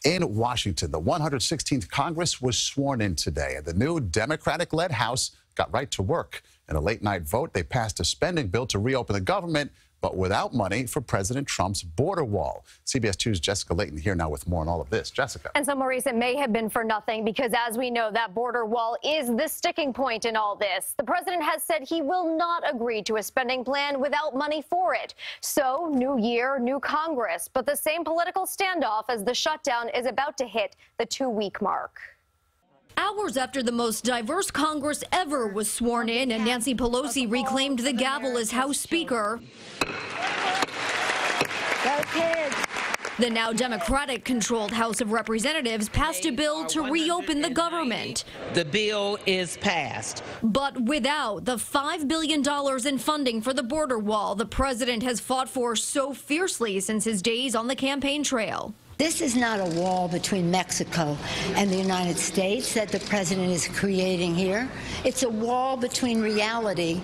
in Washington. The 116th Congress was sworn in today, and the new Democratic-led House got right to work. In a late-night vote, they passed a spending bill to reopen the government, but without money for President Trump's border wall. CBS 2's Jessica Layton here now with more on all of this. Jessica. And so, Maurice, it may have been for nothing because, as we know, that border wall is the sticking point in all this. The president has said he will not agree to a spending plan without money for it. So, new year, new Congress, but the same political standoff as the shutdown is about to hit the 2-week mark. Hours after the most diverse Congress ever was sworn in and Nancy Pelosi reclaimed the gavel as House Speaker, the now Democratic-controlled House of Representatives passed a bill to reopen the government. The bill is passed. But without the $5 billion in funding for the border wall the president has fought for so fiercely since his days on the campaign trail. This is not a wall between Mexico and the United States that the president is creating here. It's a wall between reality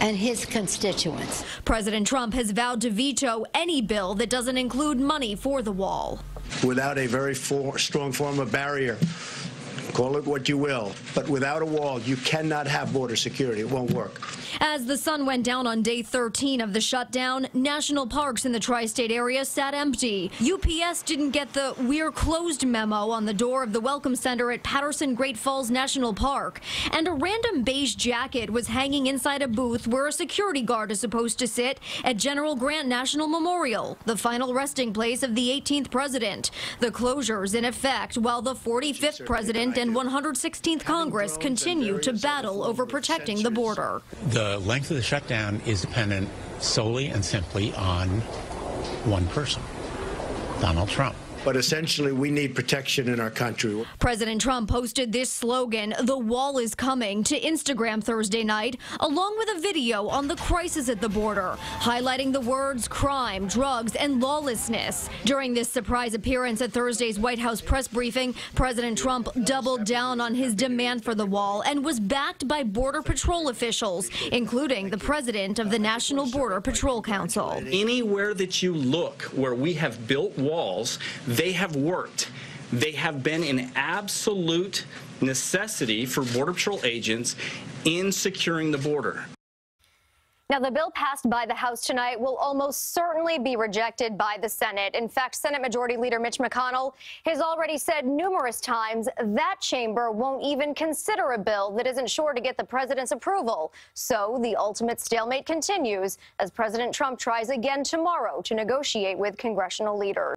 and his constituents. President Trump has vowed to veto any bill that doesn't include money for the wall. Without a very strong form of barrier, call it what you will, but without a wall, you cannot have border security. It won't work. As the sun went down on day 13 of the shutdown, national parks in the tri-state area sat empty. UPS didn't get the "we're closed" memo on the door of the Welcome Center at Patterson-Great Falls National Park. And a random beige jacket was hanging inside a booth where a security guard is supposed to sit at General Grant National Memorial, the final resting place of the 18th president. The closures in effect while the 45th president and 116th Congress continue to battle over protecting the border. The length of the shutdown is dependent solely and simply on one person, Donald Trump. But essentially, we need protection in our country. President Trump posted this slogan, "The wall is coming," to Instagram Thursday night, along with a video on the crisis at the border, highlighting the words crime, drugs, and lawlessness. During this surprise appearance at Thursday's White House press briefing, President Trump doubled down on his demand for the wall and was backed by Border Patrol officials, including the president of the National Border Patrol Council. Anywhere that you look where we have built walls, they have worked. They have been an absolute necessity for Border Patrol agents in securing the border. Now, the bill passed by the House tonight will almost certainly be rejected by the Senate. In fact, Senate Majority Leader Mitch McConnell has already said numerous times that chamber won't even consider a bill that isn't sure to get the president's approval. So the ultimate stalemate continues as President Trump tries again tomorrow to negotiate with congressional leaders.